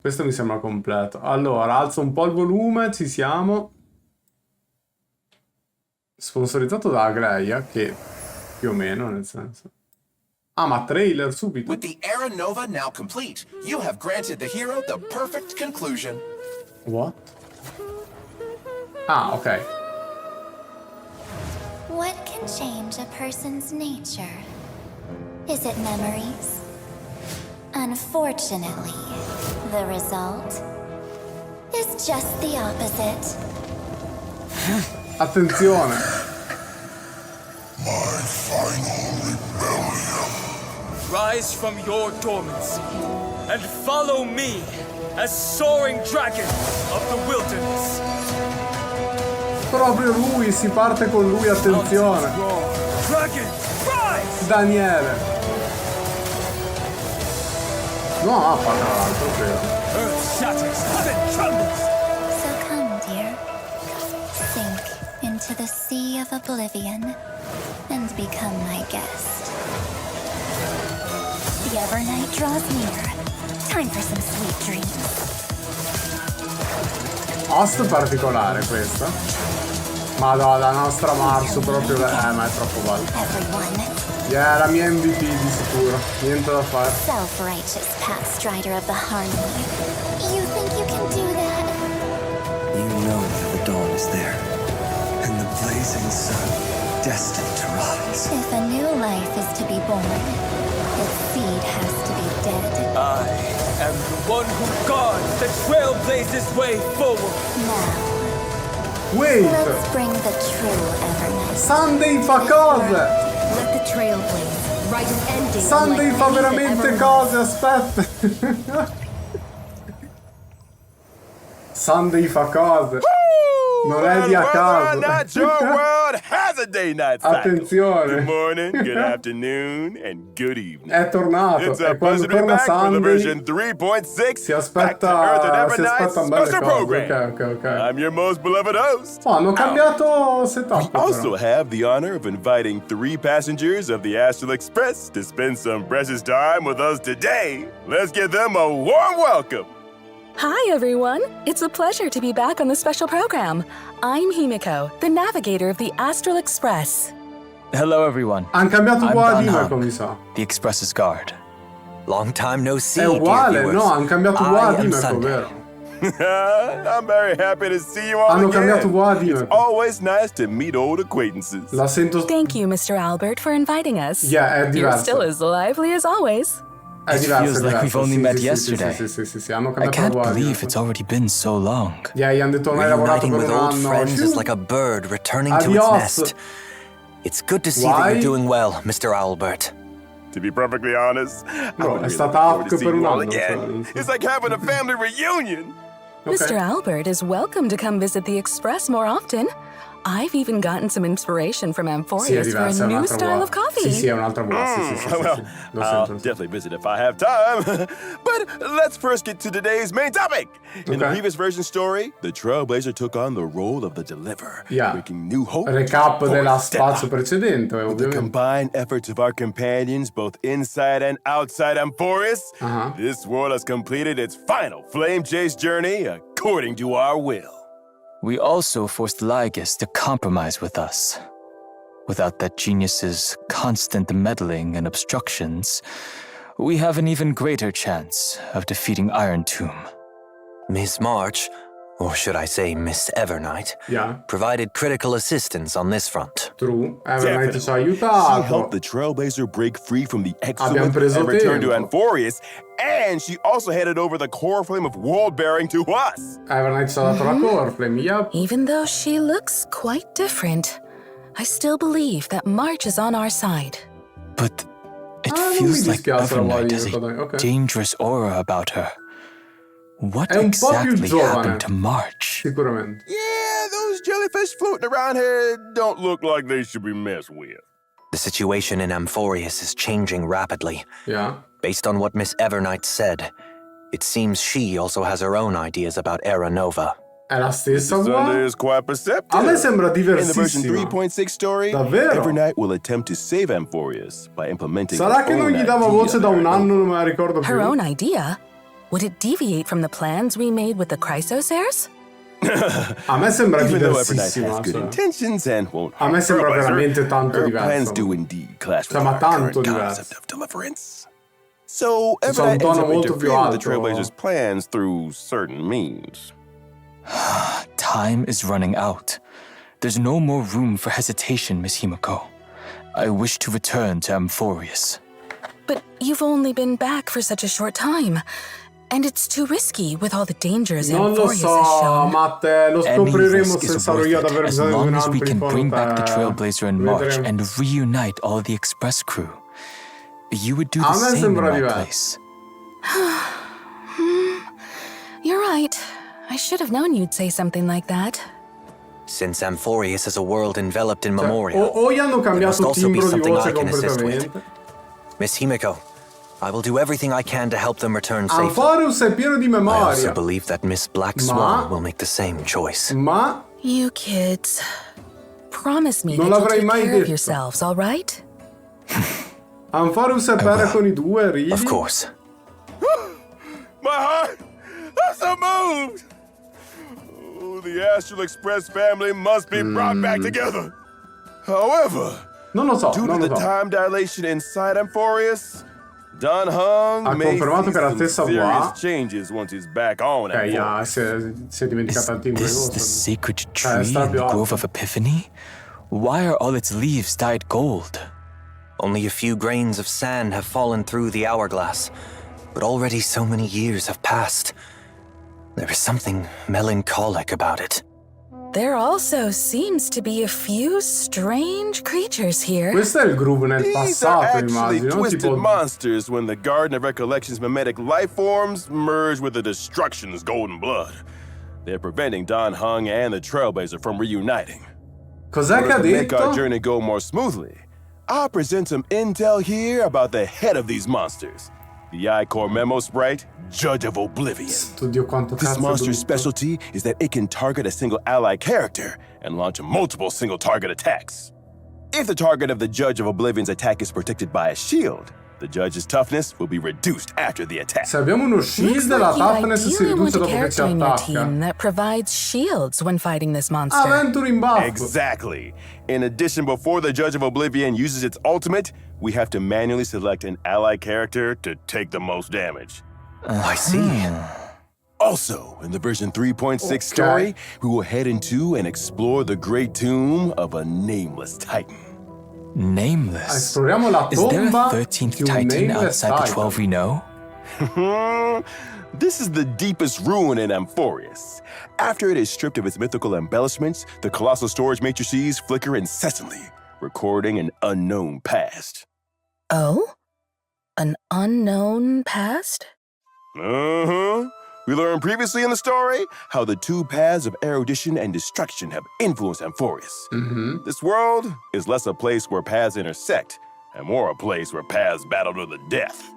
Questo mi sembra completo. Allora, alzo un po' il volume, ci siamo. Sponsorizzato da Agreia, che più o meno, nel senso. Ah, ma trailer subito. With the era nova now complete, you have granted the hero the perfect conclusion. What? Ah, ok. What can change a person's nature? Is it memories? Unfortunately, the result is just the opposite. Attenzione. My final rebellion. Rise from your dormancy and follow me as soaring dragon of the wilderness. Proprio lui, si parte con lui, attenzione. Dragon, rise! Daniele. No, fa tra l'altro, credo. Earth shatters, heaven trembles. So come, dear. Sink into the sea of oblivion and become my guest. The Evernight draws near. Time for some sweet dreams. Host particolare questa. Madonna, la nostra Marsu proprio. Ma è troppo bello. Everyone. Yeah, la mia MVP di sicuro. Niente da fare. Self-righteous pathstrider of the harmony. You think you can do that? You know that the dawn is there, and the blazing sun destined to rise. If a new life is to be born, its seed has to be dead. I am the one who guards the trailblazer's way forward. Now, Wait! let's bring the true Evernight. Sunday fa cose! Let the trail blaze. Write an ending. Sunday fa veramente cose, aspetta! Sunday fa cose. Non è di a caso. Not your world has a day night cycle. Attenzione. Good morning, good afternoon, and good evening. È tornato. It's a E quando pleasure to be torna back for the version Sunday 3.6. si aspetta un belle cose. Ok. I'm your most beloved host. Oh, hanno cambiato setup. We also però. have the honor of inviting 3 passengers of the Astral Express to spend some precious time with us today. Let's give them a warm welcome. Hi, everyone. It's a pleasure to be back on the special program. I'm Himiko, the navigator of the Astral Express. Hello, everyone. Hanno cambiato un po' I'm di Van come mi Hung, sa. the Express's guard. Long time no see, È dear uguale, viewers. no, hanno cambiato I uguale am di Sunday. vero? I'm very happy to see you all Hanno again. cambiato uguale di It's always nice to meet old acquaintances. La sento. Thank you, Mr. Albert, for inviting us. Yeah, è You're diverso. still as lively as always. È It diverso, feels è like diverso. we've only Sì, met sì, yesterday. Sì, hanno I cambiato can't uguale. believe it's already been so long. Yeah, gli hanno detto non hai lavorato Reuniting per with un old anno. friends is Shoo. like a bird returning to its Adios. nest. It's good to see that Why? you're doing well, Mr. Albert. To be perfectly honest, No, I would è really stata look forward AFK to per seeing un you all anno, again. cioè. It's like having a family reunion. Mr. Albert is welcome to come visit the Express more often. I've even gotten some inspiration from Sì, è Amphorius for diversa, a è new un'altra style voce. of coffee. Sì, è un'altra voce. Sì. Well, Lo I'll sento. definitely visit if I have time. But let's first get to today's main topic. In the Okay. previous version story, the Trailblazer took on the role of the Deliverer, Yeah. bringing new hope. Recap for della Stella. spazio precedente, With the ovviamente. combined efforts of our companions, both inside and outside Amphorius, Uh-huh. this world has completed its final flame chase journey according to our will. We also forced Lygus to compromise with us. Without that genius's constant meddling and obstructions, we have an even greater chance of defeating Iron Tomb. Miss March, or should I say Miss Evernight, Yeah, provided critical assistance on this front. true. Evernight ci ha She aiutato. helped the Trailblazer break free from the Abbiamo excellent preso and return to tempo. Amphorius, and she also handed over the core flame of world bearing to us. Evernight ci ha dato la core flame. Yep. Even though she looks quite different, I still believe that March is on our side. But it non mi feels like dispiace la Evernight voglio, has a ok. dangerous aura about her. What È un po' più exactly giovane. happened to March? Sicuramente. Yeah, those jellyfish floating around here don't look like they should be messed with. The situation in Amphorius is changing rapidly. Yeah. Based on what Miss Evernight said, it seems she also has her own ideas about Era Nova. È la stessa Sunday uguale. is quite perceptive. A me sembra In the version diversissima. 3.6 story, Davvero? Evernight will attempt to save Amphorius by implementing Sarà her che non own gli dava idea voce da un of anno, non me la ricordo Her più. own idea? Would it deviate from the plans we made with the Chrysosairs? A me sembra Even though Evernight diversissimo. has good Cioè. intentions and won't A me harm sembra Trailblazer, veramente tanto her diverso. plans do indeed clash Cioè, with ma our tanto current diverso. concept of deliverance. So C'è un Evernight ends tono up molto più interfering with the alto. Trailblazers' plans through certain means. Time is running out. There's no more room for hesitation, Miss Himiko. I wish to return to Amphorius. But you've only been back for such a short time. And it's too risky with all the dangers Non lo Amphorius has so, shown. Matte, lo Any scopriremo risk se is sarò worth io ad it, aver as bisogno di un long as we altro can bring back the incontro. Trailblazer in March Vedremo. and reunite all the Express crew. You would do A the me same in sembra my diverso. place. You're right. I should have known you'd say something like that. Since Amphorius is a world enveloped in Cioè, memoria, o gli hanno there must cambiato also be timbro di something voce I can assist with. completamente. Miss Himiko, I will do everything I can to help them return safely. Amphorius è pieno di I also memoria. believe that Miss Black Ma- Swan will make the same choice. Ma You kids. Promise me Non that you'll l'avrei take mai care of detto. yourselves, all right? Amphorius è bene con i due, ridi. Of course. My heart! I'm so moved! Oh, the Astral Express family must be brought back together. However, Non lo so, due non to lo the so. time dilation inside Amphorius, Don Hung Ha may confermato see che la some stessa serious voix. changes once he's back on Ok, ja, Amphorius. si è dimenticata il timbro di This the voce. sacred tree sta in più the alto. Grove of Epiphany? Why are all its leaves dyed gold? Only a few grains of sand have fallen through the hourglass, but already so many years have passed. There is something melancholic about it. There also seems to be a few strange creatures here. Questo è il groove nel These are passato, actually immagino. twisted Tipo, monsters when the Garden of Recollection's mimetic life forms merge with the Destruction's golden blood. They're preventing Don Hung and the Trailblazer from reuniting. cos'è che ha To make our detto? journey go more smoothly, I'll present some intel here about the head of these monsters, the I-Core Memo Sprite, Judge of Oblivion. Oddio, quanto This cazzo è monster's brutto. specialty is that it can target a single ally character and launch multiple single-target attacks. If the target of the Judge of Oblivion's attack is protected by a shield, the Judge's toughness will be reduced after the attack. Se abbiamo uno Looks shield, like la you toughness si ideally want riduce a dopo che si character in your attacca. team that provides shields when fighting this monster. Avventure in buff. Exactly. In addition, before the Judge of Oblivion uses its ultimate, we have to manually select an ally character to take the most damage. I see. Also, in the version 3.6 Okay. story, we will head into and explore the great tomb of a nameless titan. Nameless. Esploriamo la Is there a tomba 13th di un Titan nameless outside the titan. 12 we know? This is the deepest ruin in Amphorius. After it is stripped of its mythical embellishments, the colossal storage matrices flicker incessantly, recording an unknown past. Oh? An unknown past? We learned previously in the story how the two paths of erudition and destruction have influenced Amphorius. This world is less a place where paths intersect and more a place where paths battle to the death.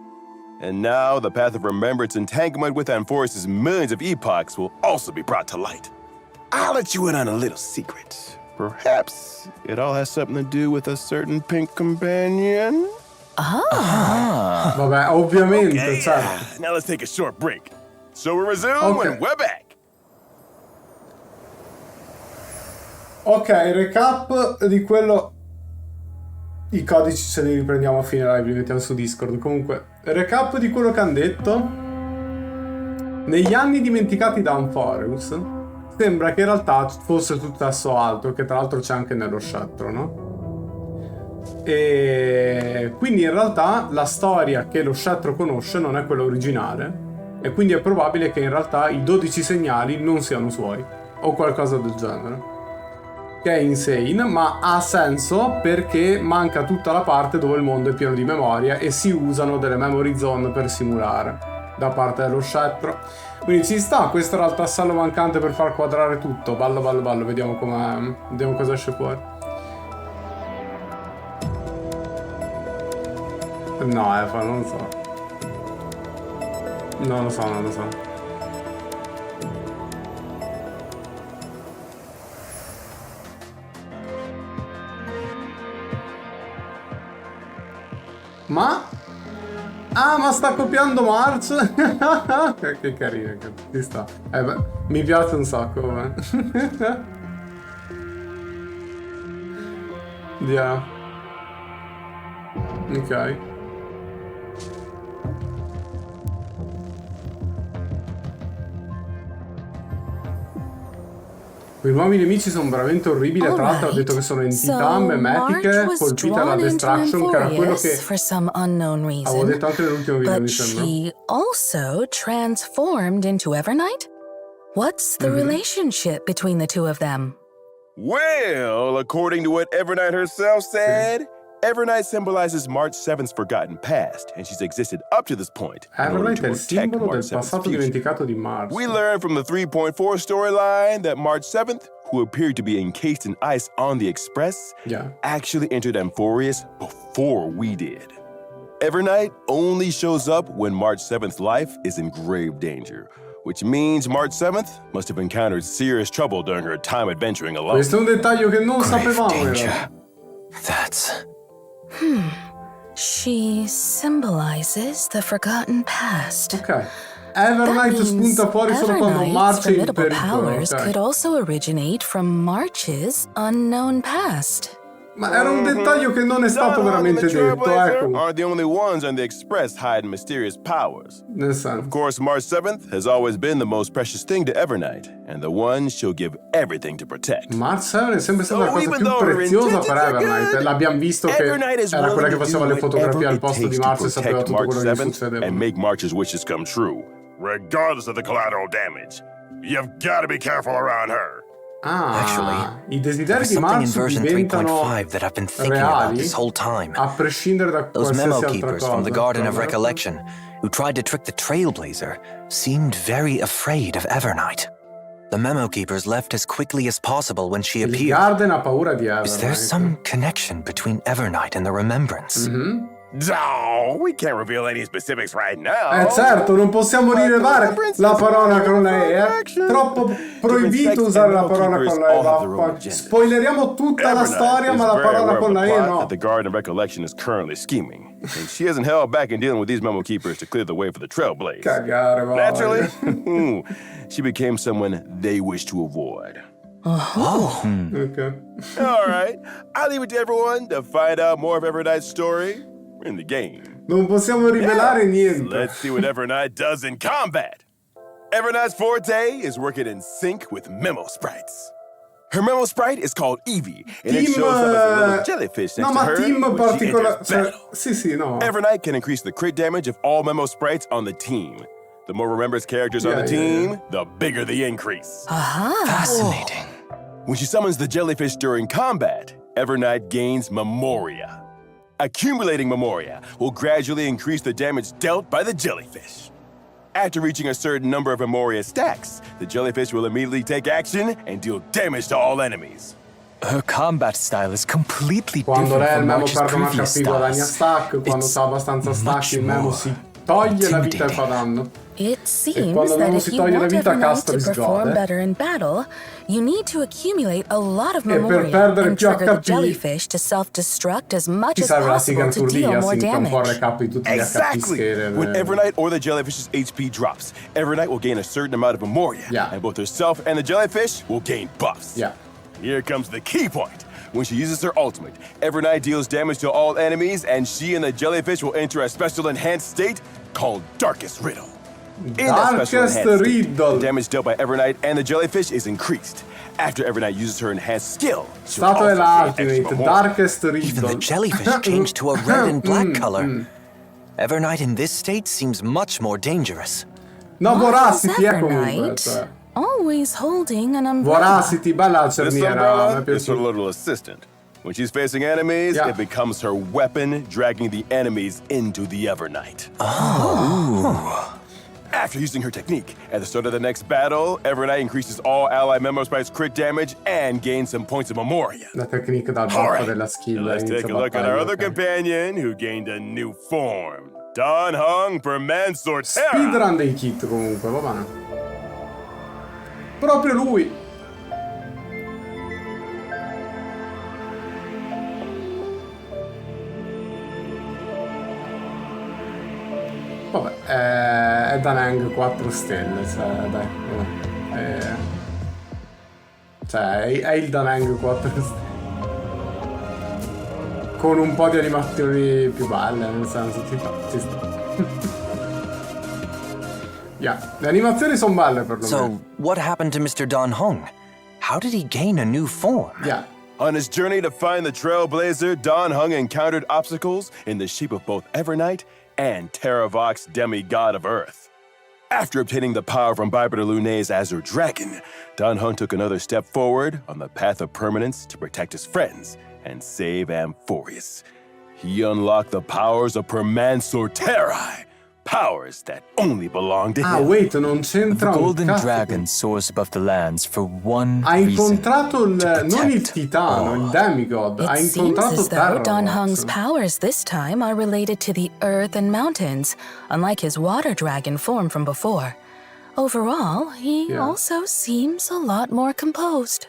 And now the path of remembrance entanglement with Amphorius' millions of epochs will also be brought to light. I'll let you in on a little secret. Perhaps it all has something to do with a certain pink companion? Vabbè, ovviamente, Okay, certo. now let's take a short break. So we resume Okay. and we're back. Ok, recap di quello. I codici ce li riprendiamo a fine live, li mettiamo su Discord. Comunque, recap di quello che hanno detto. Negli anni dimenticati da Amphorius, sembra che in realtà fosse successo altro, che tra l'altro c'è anche nello scettro, no? E quindi in realtà la storia che lo scettro conosce non è quella originale, e quindi è probabile che in realtà i 12 segnali non siano suoi, o qualcosa del genere. Che è insane, ma ha senso perché manca tutta la parte dove il mondo è pieno di memoria e si usano delle memory zone per simulare da parte dello scettro. Quindi ci sta, questo era il tassello mancante per far quadrare tutto. Ballo, vediamo com'è, vediamo cosa esce fuori. No, non lo so. Non lo so. Ma Ah, ma sta copiando March? Che carino, che ci sta. Beh, mi piace un sacco, vabbè. Yeah. Ok. Quei nuovi nemici sono veramente orribili. Tra l'altro ha detto che sono entità memetiche colpite alla destruction, che era quello che avevo detto anche nell'ultimo video, mi sembra. She also transformed into Evernight? What's the relationship between the two of them? Well, according to what Evernight herself said, Evernight symbolizes March 7th's forgotten past, and she's existed up to this point. Evernight è il simbolo del passato dimenticato di March. We learned from the 3.4 storyline that March 7th, who appeared to be encased in ice on the Express, actually entered Amphorius before we did. Evernight only shows up when March 7th's life is in grave danger, which means March 7th must have encountered serious trouble during her time adventuring alone. Questo è un dettaglio che non sapevamo. That's... She symbolizes the forgotten past. Ok. Evernight spunta fuori solo quando March è in pericolo. Powers could also originate from March's unknown past. Ma era un dettaglio che non è stato veramente detto, ecco. Are the only ones on the Express hiding mysterious powers. Nel senso. Of course, March 7th has always been the most precious thing to Evernight, and the one she'll give everything to protect. March 7 è sempre stata la cosa più preziosa per Evernight. L'abbiamo visto che era quella che faceva le fotografie al posto di March e sapeva tutto quello che succedeva. And make March's wishes come true, regardless of the collateral damage. You've got to be careful around her. I desideri di March diventano reali a prescindere da Those qualsiasi memo altra keepers cosa. from the Garden of Recollection, who tried to trick the Trailblazer, seemed very afraid of Evernight. The memo keepers left as quickly as possible when she appeared. Garden ha paura di Evernight. Is there some connection between Evernight and the Remembrance? No, we can't reveal any specifics right now. Certo, non possiamo rilevare la parola con la E. Troppo proibito usare la parola con la E. Spoileriamo tutta la storia, ma la parola con la E no. The Garden of Recollection is currently scheming, and she hasn't held back in dealing with these memo keepers to clear the way for the Trailblaze. Cagare, naturally, she became someone they wish to avoid. Okay. All right, I'll leave it to everyone to find out more of Evernight's story in the game. Non possiamo rivelare niente. Let's see what Evernight does in combat. Evernight's forte is working in sync with memo sprites. Her memo sprite is called Evie, and it shows up as a little jellyfish next to her when she enters battle. Sì, no. Evernight can increase the crit damage of all memo sprites on the team. The more Remembers characters on the team, the bigger the increase. Fascinating. When she summons the jellyfish during combat, Evernight gains Memoria. Accumulating Memoria will gradually increase the damage dealt by the jellyfish. After reaching a certain number of Memoria stacks, the jellyfish will immediately take action and deal damage to all enemies. Her combat style is completely Quando different lei il from memo March's perde un previous HP guadagna styles. stack, quando sta abbastanza stack il memo si toglie la vita e fa danno. It seems that if you want Evernight to perform better in battle, you need to accumulate a lot of memoria and trigger the jellyfish to self-destruct as much as possible to deal more damage. Exactly! When Evernight or the jellyfish's HP drops, Evernight will gain a certain amount of memoria, and both herself and the jellyfish will gain buffs. Here comes the key point. When she uses her ultimate, Evernight deals damage to all enemies, and she and the jellyfish will enter a special enhanced state called Darkest Riddle. In that special enhanced state, the damage dealt by Evernight and the jellyfish is increased. After Evernight uses her enhanced skill, she'll also gain extra memoria. Darkest Riddle. Even the jellyfish changed to a red and black color. Evernight in this state seems much more dangerous. No, Voracity è comunque. Always holding an umbrella. Voracity, bella cerniera. This is her little assistant. When she's facing enemies, it becomes her weapon, dragging the enemies into the Evernight. After using her technique, at the start of the next battle, Evernight increases all ally memo sprites' crit damage and gains some points of memoria. La tecnica dal buff della skill. Let's take a look at our other companion who gained a new form. Don Hung per Mansortera. Speedrun dei kit comunque, va bene. Proprio lui. Dan Heng 4 stelle, cioè, dai. Cioè, è il Dan Heng 4 stelle. Con un po' di animazioni più belle, nel senso, ci sta. Yeah, le animazioni sono belle per lo meno. So, what happened to Mr. Dan Heng? How did he gain a new form? Yeah. On his journey to find the Trailblazer, Dan Heng encountered obstacles in the shape of both Evernight and Terravox, demigod of Earth. After obtaining the power from Bipeder Lune's Azure Dragon, Dan Heng took another step forward on the path of permanence to protect his friends and save Amphorius. He unlocked the powers of Permansorterai, powers that only belong to him. Ah, wait, non c'entra The un golden cazzo. dragon soars above the lands for one Ha reason. incontrato non il titano, il demigod, ha It seems incontrato as though Dan Terravox. Heng's powers this time are related to the earth and mountains, unlike his water dragon form from before. Overall, he also seems a lot more composed.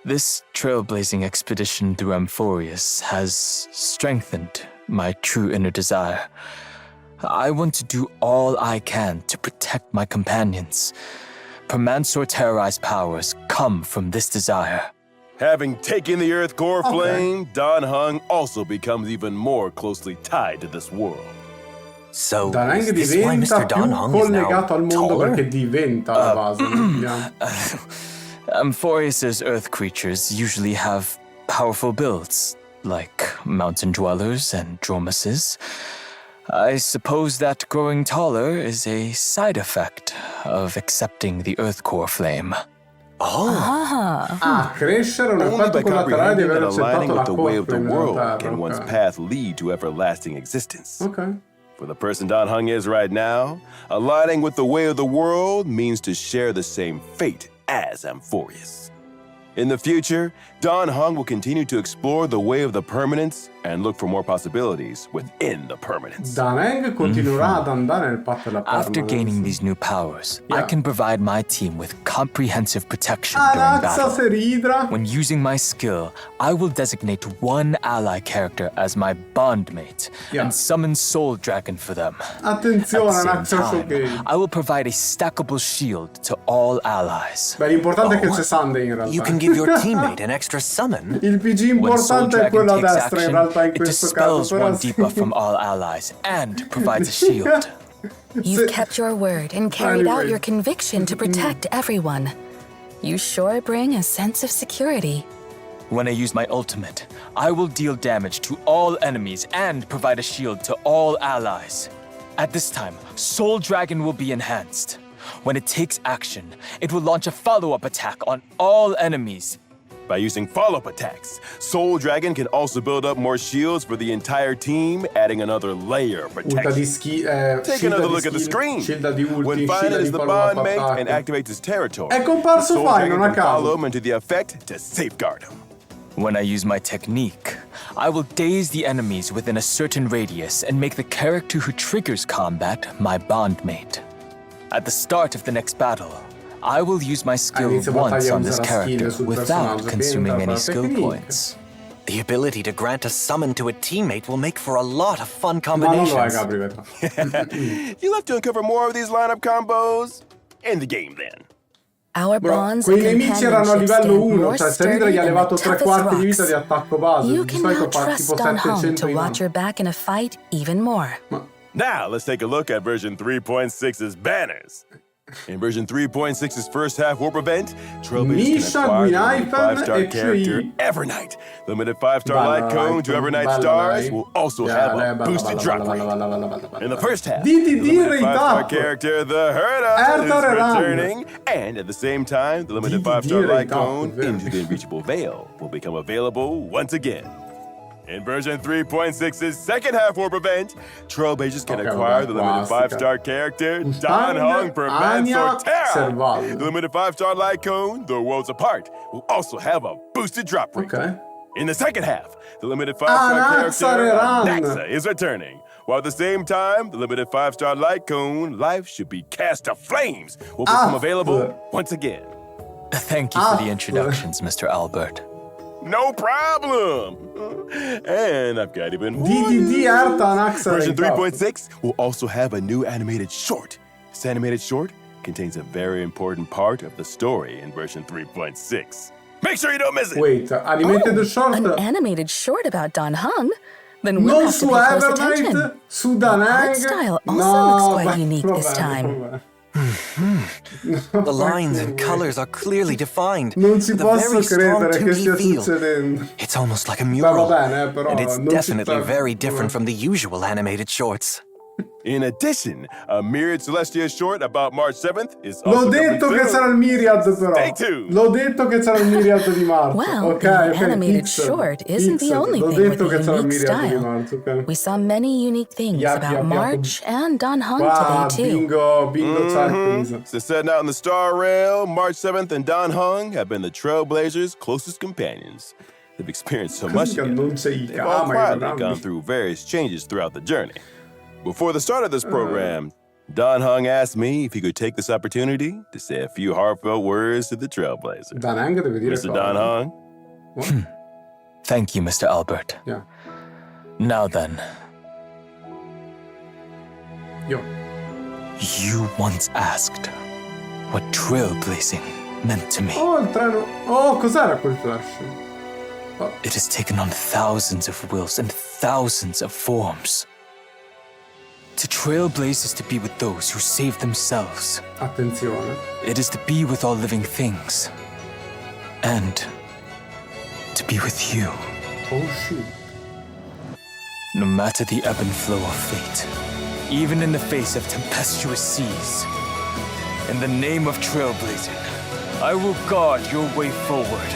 This trailblazing expedition through Amphorius has strengthened my true inner desire. I want to do all I can to protect my companions. Permansorterai's powers come from this desire. Having taken the Earth core flame, Dan Heng also becomes even more closely tied to this world. So, Dan Heng is this why diventa Mr. più Dan Heng is now collegato al mondo taller? perché diventa la base. Amphorius's earth creatures usually have powerful builds, like mountain dwellers and Dromases. I suppose that growing taller is a side effect of accepting the earth core flame. Crescere è un Only effetto by collaterale di comprehending aver and aligning accettato la with the way of the core world flame can della one's Terra. path lead to everlasting existence. Ok. For the person Dan Heng is right now, aligning with the way of the world means to share the same fate as Amphorius. In the future, Dan Heng will continue to explore the way of the permanence and look for more possibilities within the permanence. Dan Heng continuerà ad andare nel patto della permanence. After gaining these new powers, I Yeah. can provide my team with comprehensive protection during Anaxa battle. Seridra. When using my skill, I will designate one ally character as my bondmate and summon Soul Dragon for them. Attenzione, At the Anaxa same time, Showcase. I will provide a stackable shield to all allies. Beh, l'importante è che c'è Sunday in realtà. You can give your teammate an extra summon? Il PG When Soul importante è Dragon quello a takes destra in action, realtà in it questo dispels caso. Però one sì. debuff from all allies and provides a shield. You've kept your word and carried out Anyway. your conviction to protect everyone. You sure bring a sense of security. When I use my ultimate, I will deal damage to all enemies and provide a shield to all allies. At this time, Soul Dragon will be enhanced. When it takes action, it will launch a follow-up attack on all enemies. By using follow-up attacks, Soul Dragon can also build up more shields for the entire team, adding another layer of Punta di protection. Take another look at the screen. Scelta di ulti, When scelta Fine di is the follow-up bondmate and attacco. activates his territory, È comparso Soul Fine, Dragon non a can follow caso. him into the effect to safeguard him. When I use my technique, I will daze the enemies within a certain radius and make the character who triggers combat my bondmate. At the start of the next battle, I will use my skill Inizio once battaglia on this userà skill character sul without personaggio, consuming entra any per skill tecniche. points. The ability to grant a summon to a teammate will make for a lot of fun Ma non lo è, combinations. Gabri, vedo. You'll have to uncover more of these lineup combos in the game then. Our Bro, bonds quei and nemici erano a companionship livello stand 1, more cioè sturdy Seridra gli ha than the levato 3/4 toughest di vita rocks. di attacco base. You Di can solito now fa tipo trust Dan Heng 700 to di watch your back in a fight even more. Now, let's take a look at version 3.6's banners. In version 3.6's first half warp event, Trailblazers Misha, can acquire the Gwynaifen limited 5-star e character Qui. Evernight. Limited 5-star Bella light cone to lei, Evernight bella stars lei. will also Yeah, have lei è a bella, boosted bella, drop bella, rate. bella, bella, bella, bella, In the bella. first half, Di the limited 5-star rate character, the Herda, Herda is Reran. returning. And at the same time, the limited Di 5-star light rate up, cone vero. into the Unreachable Veil will become available once again. In version 3.6's second half warp event, Trailblazers can Ok, acquire vabbè, the limited classica. 5-star character Dan Mustang, Heng per Anya, Mansortera. Servaldo. The limited 5-star light cone, The Worlds Apart, will also have a boosted drop rate. Ok. In the second half, the limited 5-star Anaxa character Reran. Anaxa is returning. While at the same time, the limited 5-star light cone, Life Should Be Cast to Flames, will become available once again. Thank you for the introductions, Mr. Albert. No problem! And I've got even one. DDD Herta Anaxa Version rate up. 3.6 will also have a new animated short, This animated short contains a very important part of the story in version 3.6. Make sure you don't miss it! Wait, animated short? An animated short about Dan Heng? Then we'll Non have to su pay close Evernight, attention. su Dan The art Heng. style also No, looks quite unique this time. The lines and colors are clearly defined. Non ci with a posso very strong credere che 2D stia feel. succedendo. It's almost like a Beh, mural. va bene, però And it's non ci definitely sta- very different from the usual animated shorts. In addition, a Myriad Celestia short about March 7th is L'ho also coming detto che soon. c'era il Myriad però. Stay tuned. L'ho detto che c'era il Myriad di marzo. Well, Ok, the ok, animated Pixel, short isn't the Pixel. only L'ho thing with detto che a c'era il unique Myriad di style. marzo, ok. We saw many unique things Yep, about yep, yep. March and Dan Heng Wow, today too. bingo check. Since setting out in the Star Rail, March 7th and Dan Heng have been the Trailblazers' closest companions. They've experienced so much Così che together. non c'è i They've all cama, quietly gone through various changes throughout the journey. Before the start of this program, Dan Heng asked me if he could take this opportunity to say a few heartfelt words to the Trailblazer. Dan Heng deve dire Mr. cosa. Dan Heng? What? Thank you, Mr. Albert. Yeah. Now then, Yo. you once asked what trailblazing meant to me. Oh, il treno. Oh, cos'era quel flash? It has taken on thousands of wills and thousands of forms. To trailblaze is to be with those who save themselves. Attenzione. It is to be with all living things. And to be with you. Oh shit. No matter the ebb and flow of fate, even in the face of tempestuous seas, in the name of trailblazing, I will guard your way forward.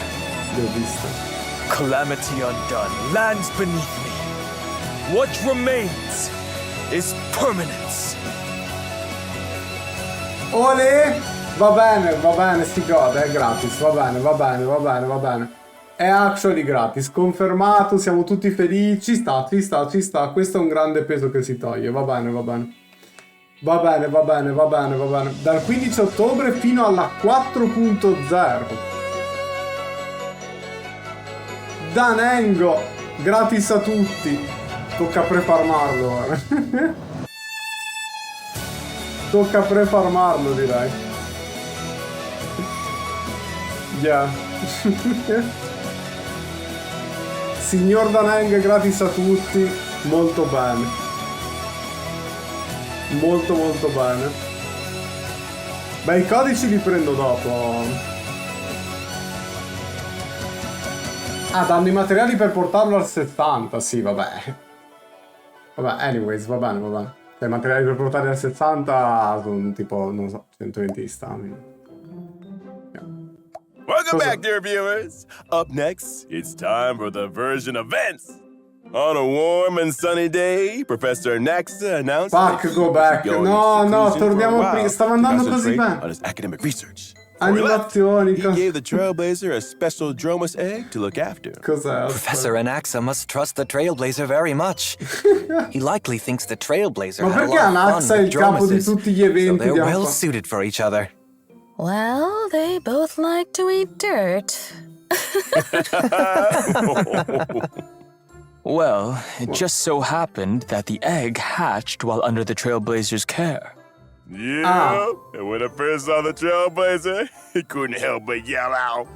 L'ho visto. Calamity undone, lands beneath me. What remains is permanence. Ole! Va bene, si gode, è gratis, va bene. È actually gratis, confermato, siamo tutti felici, ci sta. Questo è un grande peso che si toglie, va bene. Va bene. Dal 15 ottobre fino alla 4.0. Danengo, gratis a tutti. Tocca prefarmarlo ora. Tocca prefarmarlo, direi. Yeah. Signor Daneng, gratis a tutti. Molto bene. Molto bene. Beh, i codici li prendo dopo. Ah, danno i materiali per portarlo al 70, sì, vabbè. Vabbè, anyways, va bene. Cioè, i materiali per portarli al 60 sono tipo, non so, 120 stamina. Welcome back, dear viewers. Up next, it's time for the version events. On a warm and sunny day, Professor Naxa announced Fuck, go back. No, torniamo prima. Stava andando così bene. On his academic research. Animazioni. He gave the Trailblazer a special Dromas egg to look after. Cos'è? Professor Anaxa must trust the Trailblazer very much. He likely thinks the Trailblazer Ma had a perché lot of Anaxa fun è with il capo di Dromases, tutti gli so eventi they're di well Alpha? suited for each other. Well, they both like to eat dirt. Well, it just so happened that the egg hatched while under the Trailblazer's care. Yeah, and when I first saw the Trailblazer, he couldn't help but yell out,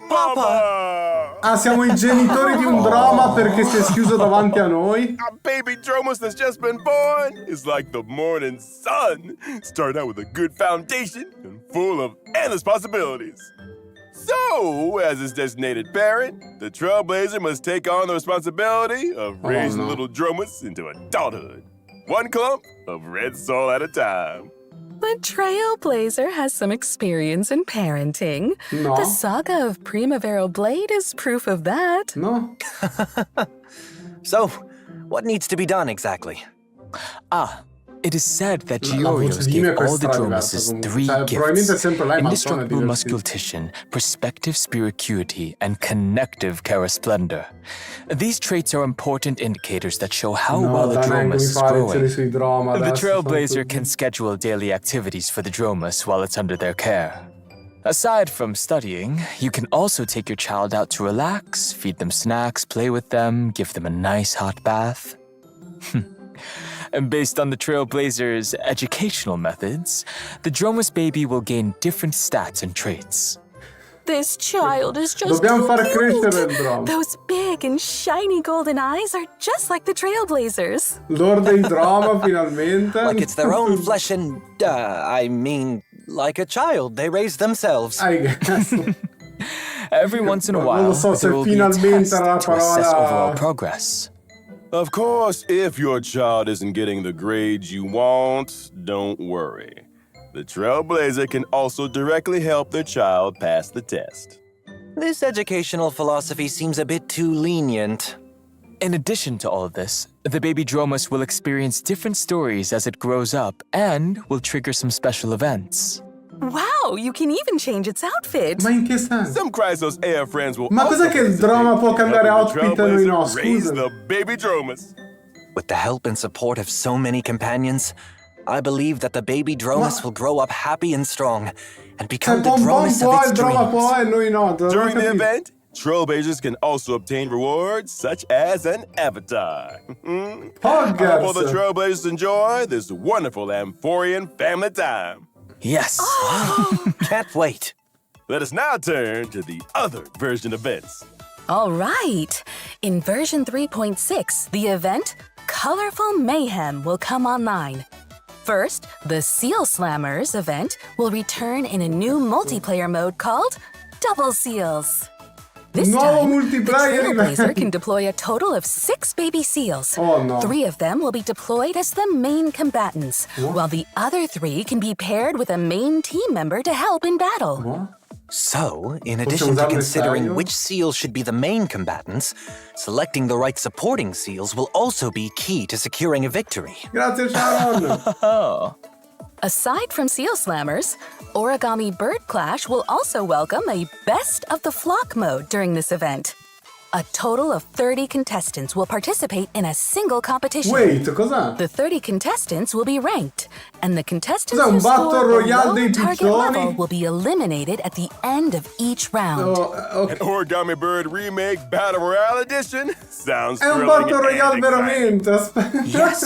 Papa! Ah, siamo i genitori di un Droma perché si è schiuso davanti a noi? A baby Dromas that's just been born is like the morning sun. Start out with a good foundation and full of endless possibilities. So, as his designated parent, the Trailblazer must take on the responsibility of raising little Dromas into adulthood. One clump of red soil at a time. The Trailblazer has some experience in parenting. No. The saga of Primaveral Blade is proof of that. No? So, what needs to be done exactly? It is said that La voce Georios di Ime gave all the questa è Dromases diversa, 3 comunque. Probabilmente è gifts: sempre lei, ma indestructible sono musculation, perspective spiricuity, and connective charasplendor. These traits are important indicators that show how well the Dromas is growing. Sui Droma The adesso, Trailblazer can schedule daily activities for the Dromas while it's under their care. Aside from studying, you can also take your child out to relax, feed them snacks, play with them, give them a nice hot bath. And based on the Trailblazers' educational methods, the Dromas baby will gain different stats and traits. This child is just Dobbiamo far cute. crescere il Droma. Those big and shiny golden eyes are just like the Trailblazers. Lord dei Droma, finalmente. Like it's their own flesh and, like a child they raise themselves. I guess. Every once in a while, Non lo so se there will be a finalmente test era la to assess parola. overall progress. Of course, if your child isn't getting the grades you want, don't worry. The Trailblazer can also directly help their child pass the test. This educational philosophy seems a bit too lenient. In addition to all of this, the baby Dromas will experience different stories as it grows up and will trigger some special events. Wow, you can even change its outfit. Ma in che senso? Some Chrysos Air friends will Ma also cos'è che il Droma può cambiare outfit e noi no? raise Scusa. the baby Dromas. With the help and support of so many companions, I believe that the baby Dromas will grow up happy and strong and become the Dromas può, of il its Droma può dreams. e noi no. During the event, Trailblazers can also obtain rewards such as an avatar. For the Poggers. Trailblazers enjoy this wonderful Amphorian family time. Yes! Can't wait. Let us now turn to the other version events. All right. In version 3.6, the event Colorful Mayhem will come online. First, the Seal Slammers event will return in a new multiplayer mode called Double Seals. This Nuovo time, the multiplayer Trailblazer event. can deploy a total of 6 baby seals. Oh, no. 3 of them will be deployed as the main combatants, while the other 3 can be paired with a main team member to help in battle. What? So, in addition to usarlo in considering serio? which seals should be the main combatants, selecting the right supporting seals will also be key to securing a victory. Grazie Sharon. Oh. Aside from Seal Slammers, Origami Bird Clash will also welcome a Best of the Flock mode during this event. A total of 30 contestants will participate in a single competition. Wait, cos'è? The 30 contestants will be ranked, and the contestants Cos'è, un who score battle royale below dei target piccioni? level will be eliminated at the end of each round. Oh, ok. An Origami Bird Remake Battle Royale Edition? Sounds È un thrilling battle royale and exciting. veramente. Aspetta. Yes!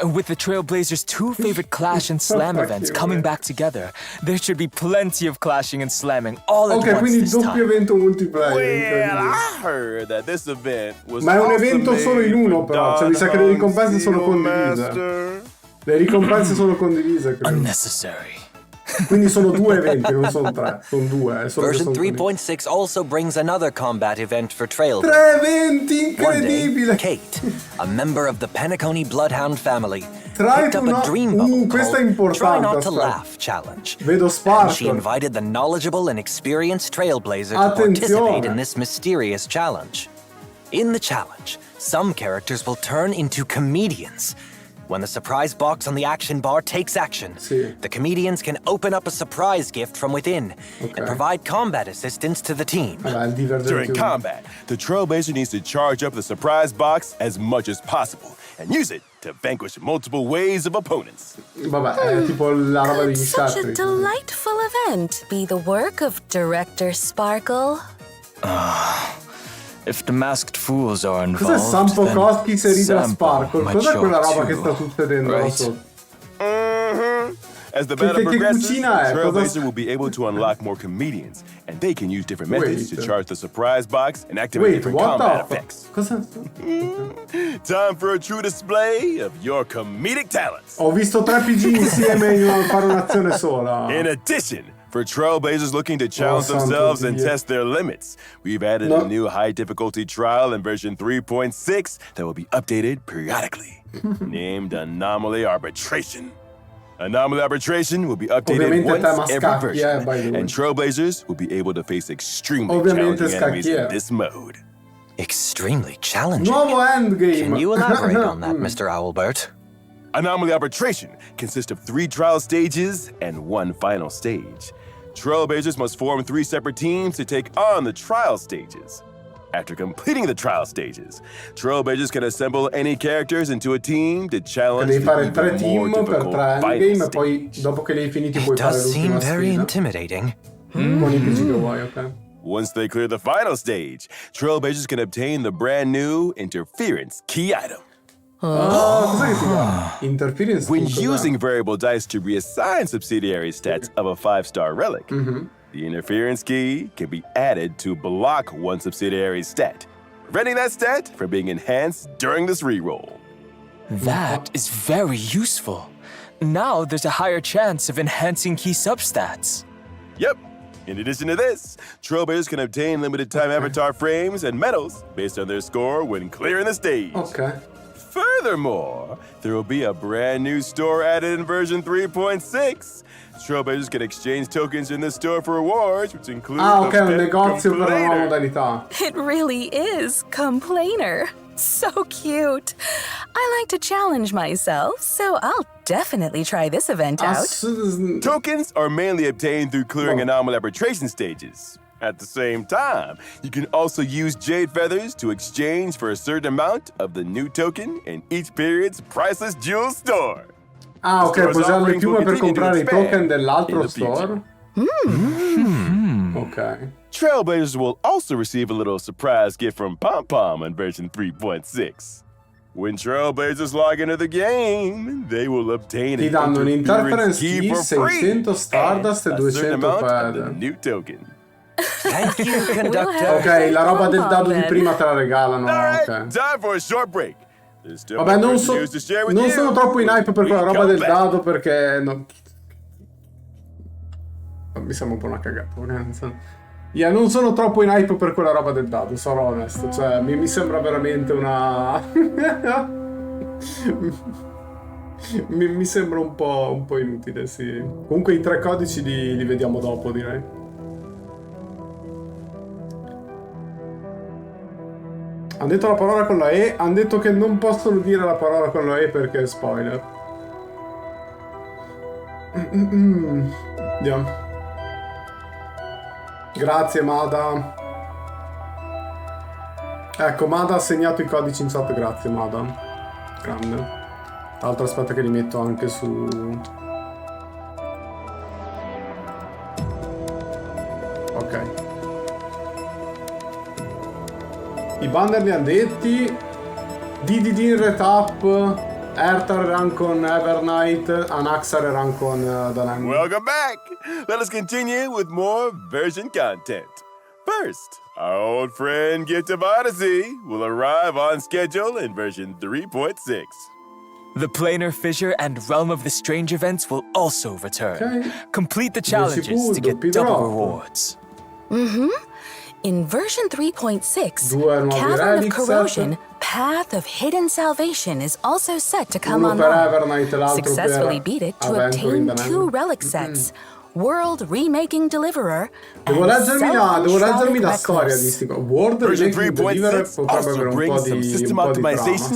With the Trailblazers' 2 favorite Clash and Slam events coming back together, there should be plenty of clashing and slamming all at Ok, once quindi this doppio time. evento multiplayer. Well, incredibile. I heard that this event was Ma è un also evento solo in made uno, for però. Cioè, mi sa che le ricompense sono Don condivise. Master. Le ricompense sono condivise, credo. Unnecessary. Quindi sono 2 eventi, non sono 3. Sono 2. È solo che Version sono condivisi. 3.6 also brings another combat event for Trail. 3 eventi, One day, incredibile. Kate, a member of the Penacony Bloodhound family, Try picked to up a not- dream bubble questa è called importante, Try Not to aspetta. Laugh Challenge. Vedo And she Sparkle. invited the knowledgeable and experienced Trailblazer to Attenzione. participate in this mysterious challenge. In the challenge, some characters will turn into comedians. When the surprise box on the action bar takes action, Sì. the comedians can open up a surprise gift from within and provide combat assistance to the team. Vabbè, il divergente During uno. combat, the Trailblazer needs to charge up the surprise box as much as possible and use it to vanquish multiple waves of opponents. Vabbè, è tipo la roba degli Such a sciatri. delightful event be the work of Director Sparkle. If the masked fools are Cos'è involved, Sampo then Koski se ride a Sampo Sparkle? might Cos'è show quella roba too, che sta succedendo là right? sotto? As the battle che progresses, cucina è? Trailblazer will be able to unlock more comedians, and they can use different methods to Wait. charge the surprise box and activate Wait, different what combat the effects. Cosa? Time for a true display of your comedic talents. Ho visto 3 PG insieme in fare un'azione sola. In addition, for Trailblazers looking to challenge santo themselves and Dio. test their limits, we've added No. a new high difficulty trial in version 3.6 that will be updated periodically, named Anomaly Arbitration. Anomaly Arbitration will be updated Ovviamente tema once every scacchi, version, by the way. and Trailblazers will be able to face extremely Ovviamente challenging enemies scacchi, in this mode. Extremely challenging. Nuovo endgame. Can you elaborate on that, Mr. Owlbert? Anomaly Arbitration consists of 3 trial stages and 1 final stage. Trailblazers must form 3 separate teams to take on the trial stages. After completing the trial stages, Trailblazers can assemble any characters into a team to challenge Devi fare the 3 even more team per difficult 3 final endgame e poi stage. dopo che li hai finiti puoi It fare does seem l'ultima very sfida. intimidating. Con i PG che vuoi, ok? Once they clear the final stage, Trailblazers can obtain the brand new Interference Key item. Cos'è che ti dà? Interference. When using variable dice to reassign subsidiary stats of a 5-star relic, the interference key can be added to block one subsidiary stat, preventing that stat from being enhanced during this reroll. That is very useful. Now there's a higher chance of enhancing key substats. Yep. In addition to this, trailblazers can obtain limited time avatar frames and medals based on their score when clearing the stage. Ok. Furthermore, there will be a brand new store added in version 3.6. Trailblazers can exchange tokens in the store for rewards, which include ok, un negozio per la nuova modalità. It really is Complainer. So cute. I like to challenge myself, so I'll definitely try this event out. Tokens are mainly obtained through clearing Anomaly arbitration stages. At the same time, you can also use Jade Feathers to exchange for a certain amount of the new token in each period's priceless jewel store. Ok, puoi usare le piume per comprare i token dell'altro store. Ok. Trailblazers will also receive a little surprise gift from Pom Pom in version 3.6. When Trailblazers log into the game, they will obtain Ti danno un interference key, 600 Stardust e 200 per new token. Thank you, conductor. Ok, la roba del dado di prima te la regalano. Ok. Time for a short break. Vabbè, non sono troppo in hype per quella roba del dado perché mi sembra un po' una cagata. Non sono troppo in hype per quella roba del dado, sarò onesto. Cioè, mi sembra veramente una... mi sembra un po' inutile, sì. Comunque i 3 codici li vediamo dopo, direi. Hanno detto la parola con la E, hanno detto che non possono dire la parola con la E perché è spoiler. Andiamo. Grazie Mada. Ecco, Mada ha segnato i codici in chat, grazie Mada. Grande. Tra l'altro aspetta che li metto anche su... Ok. I banner li hanno detti. DDD in retap. Ertar run con Evernight. Anaxar run con Dalang. Welcome back! Let us continue with more version content. First, our old friend Gift of Odyssey will arrive on schedule in version 3.6. The Planar Fissure and Realm of the Strange events will also return. Okay. Complete the challenges to get double rewards. In version 3.6, Cavern of Corrosion, Path of Hidden Salvation is also set to come online. Successfully beat it to obtain 2 relic sets. World Remaking Deliverer. Devo leggermi la storia di sti World Remaking Deliverer potrebbe avere un po' di drama.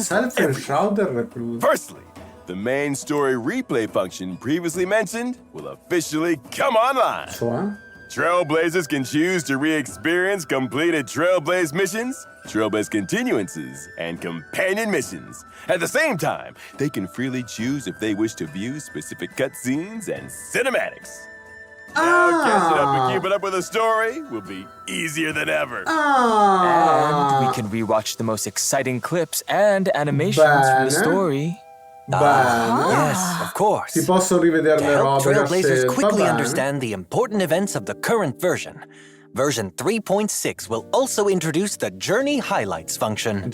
Self-Enshrouded Recluse. Firstly, the main story replay function previously mentioned will officially come online. Cioè? Trailblazers can choose to re-experience completed Trailblaze missions, Trailblaze continuances, and companion missions. At the same time, they can freely choose if they wish to view specific cutscenes and cinematics. Now catching up and keeping up with the story will be easier than ever. And we can rewatch the most exciting clips and animations from the story. Yes, of course. Si possono rivedere le robe. Trailblazers quickly understand the important events of the current version. Version 3.6 will also introduce the Journey Highlights function.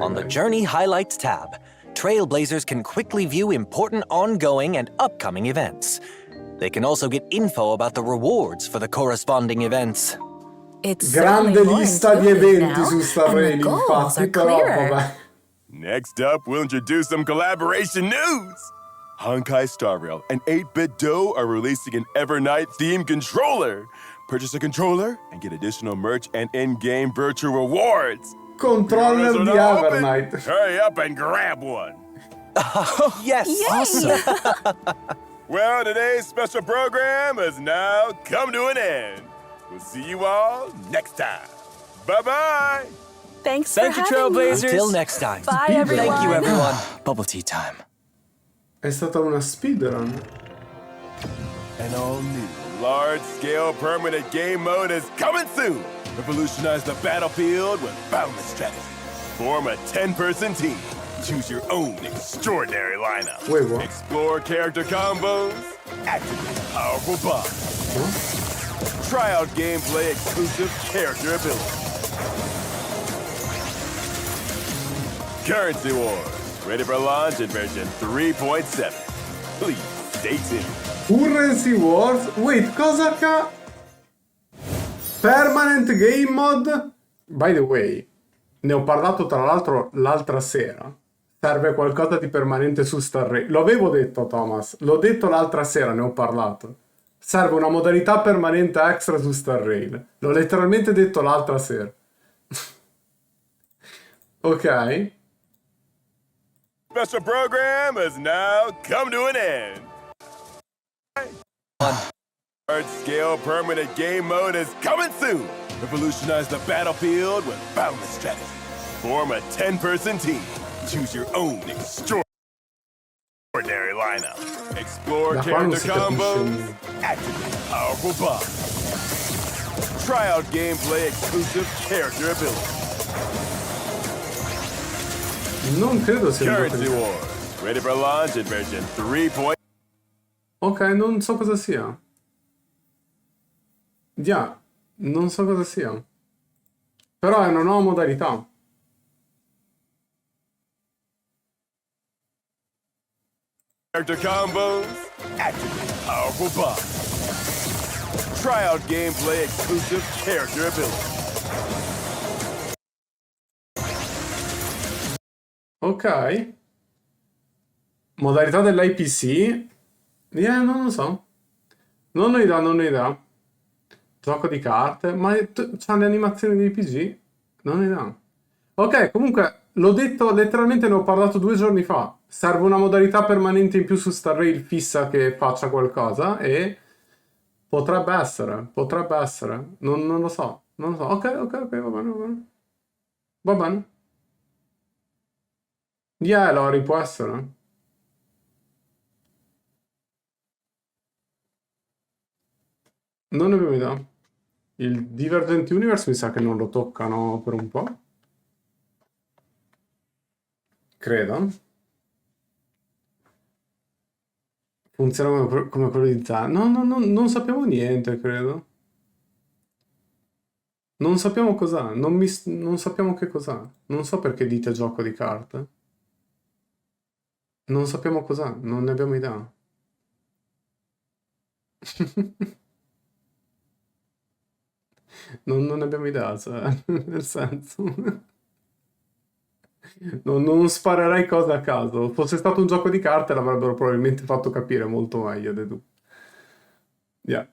On the Journey Highlights tab, Trailblazers can quickly view important ongoing and upcoming events. They can also get info about the rewards for the corresponding events. It's grande lista di eventi su Star Rail, infatti, però vabbè. Next up, we'll introduce some collaboration news. Honkai Star Rail and 8-Bit Dough are releasing an Evernight-themed controller. Purchase a controller and get additional merch and in-game virtual rewards. Controller di Evernight. Hurry up and grab one. Yes. Awesome. Well, today's special program has now come to an end. We'll see you all next time. Bye-bye. Thanks Thank for you, having Trailblazers. me. Till next time. Bye, everyone. Thank you, everyone. Bubble tea time. È stata una speedrun. An all-new, large-scale permanent game mode is coming soon. Revolutionize the battlefield with boundless strategy. Form a 10-person team. Choose your own extraordinary lineup. Wait, what? Explore character combos. Activate powerful boss. Try out gameplay exclusive character ability. Currency Wars. Ready for launch in version 3.7. Please stay tuned. Currency Wars? Wait, cosa Permanent Game Mod? By the way, ne ho parlato tra l'altro l'altra sera. Serve qualcosa di permanente su Star Rail. Lo avevo detto, Thomas. L'ho detto l'altra sera, ne ho parlato. Serve una modalità permanente extra su Star Rail. L'ho letteralmente detto l'altra sera. Ok. Special program has now come to an end. Large-scale permanent game mode is coming soon. Revolutionize the battlefield with boundless strategy. Form a 10-person team. Choose your own extraordinary lineup. Explore character combos. Activate powerful boss. Try out gameplay exclusive character ability. Non credo sia Currency Wars. Ready for launch in version 3. Ok, non so cosa sia. Non so cosa sia. Però è una nuova modalità. Character combos. Activate powerful boss. Try out gameplay exclusive character ability. Ok. Modalità dell'IPC. Non lo so. Non ho idea. Gioco di carte. Ma c'ha le animazioni di IPG? Non ho idea. Ok, comunque, l'ho detto, letteralmente ne ho parlato 2 giorni fa. Serve una modalità permanente in più su Star Rail fissa che faccia qualcosa e... Potrebbe essere. Non lo so. Ok, va bene. Va bene. Lori, può essere. Non ne avevo idea. Il Divergent Universe mi sa che non lo toccano per un po'. Credo. Funziona come quello di Zan. No, non sappiamo niente, credo. Non sappiamo cos'è. Non sappiamo che cos'è. Non so perché dite gioco di carte. Non sappiamo cos'è. Non ne abbiamo idea. Non ne abbiamo idea, cioè, nel senso... Non sparerei cose a caso. Fosse stato un gioco di carte l'avrebbero probabilmente fatto capire molto meglio di tu. Yeah.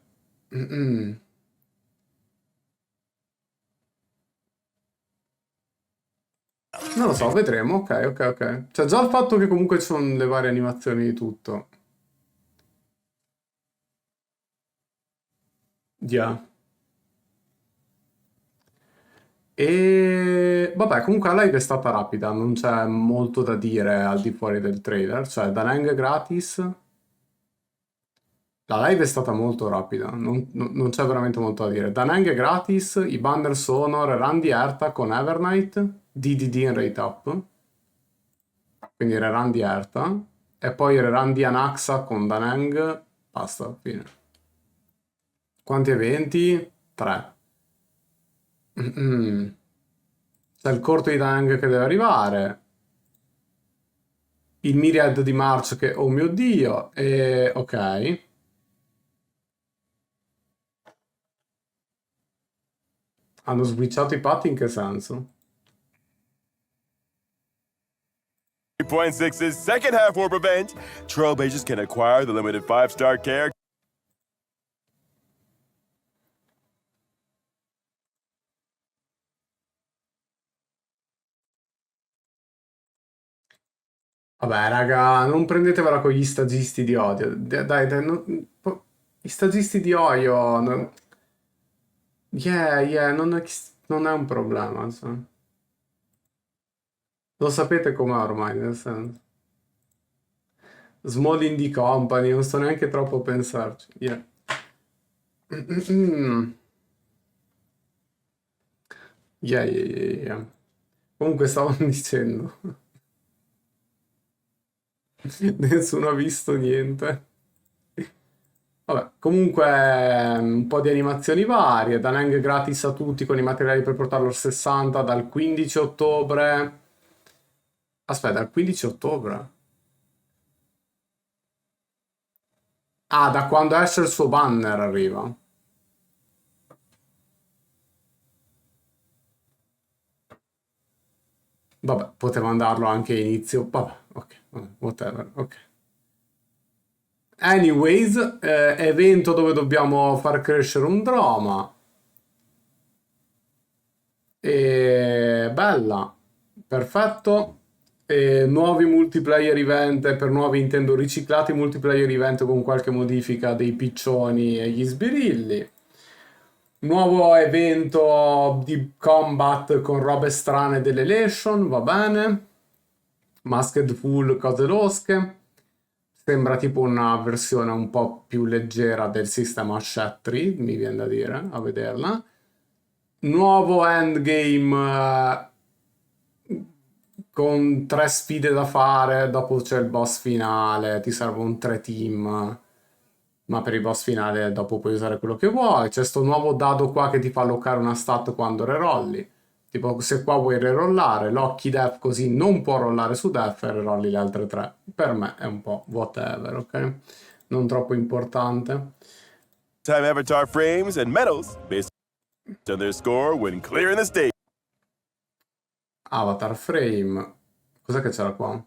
Non lo so, vedremo. Ok. Cioè già il fatto che comunque ci sono le varie animazioni di tutto. Yeah. E vabbè, comunque la live è stata rapida, non c'è molto da dire al di fuori del trailer, cioè da heng gratis. La live è stata molto rapida, non c'è veramente molto da dire. Da heng gratis, i banner sono Rerun di Erta con Evernight, DDD in rate up, quindi Rerun di Erta, e poi Rerun di Anaxa con Daneng, basta, fine. Quanti eventi? 3. C'è il corto di Daneng che deve arrivare, il Myriad di March che, oh mio Dio, e ok. Hanno switchato i patti in che senso? 3.6's second half warp event. Trailblazers can acquire the limited 5-star character. Vabbè, raga, non prendetevela con gli stagisti di odio. Dai, i stagisti di odio... non è un problema, cioè. Lo sapete com'è ormai, nel senso. Small Indie Company, non sto neanche troppo a pensarci. Yeah. Yeah. Comunque stavo dicendo... Nessuno ha visto niente. Vabbè, comunque un po' di animazioni varie, da heng gratis a tutti con i materiali per portarlo al 60 dal 15 ottobre. Aspetta, dal 15 ottobre? Ah, da quando esce il suo banner arriva. Vabbè, poteva andarlo anche a inizio. Vabbè, ok, whatever, ok. Anyways, evento dove dobbiamo far crescere un droma. E bella, perfetto. E nuovi multiplayer event per nuovi intendo riciclati multiplayer event con qualche modifica dei piccioni e gli sbirilli. Nuovo evento di combat con robe strane dell'Elation, va bene. Masked Full, cose losche. Sembra tipo una versione un po' più leggera del sistema Shatri, mi viene da dire, a vederla. Nuovo endgame con 3 sfide da fare, dopo c'è il boss finale, ti serve un 3 team, ma per il boss finale dopo puoi usare quello che vuoi. C'è sto nuovo dado qua che ti fa allocare una stat quando rerolli. Tipo, se qua vuoi rerollare, l'occhi def così non può rollare su def e rerolli le altre 3. Per me è un po' whatever, ok? Non troppo importante. Time avatar frames and medals based on their score when clearing the stage. Avatar frame. Cos'è che c'era qua?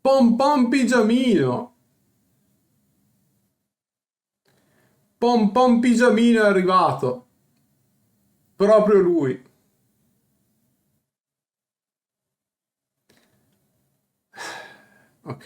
Pom pom pigiamino. Pom pom pigiamino è arrivato. Proprio lui. Ok.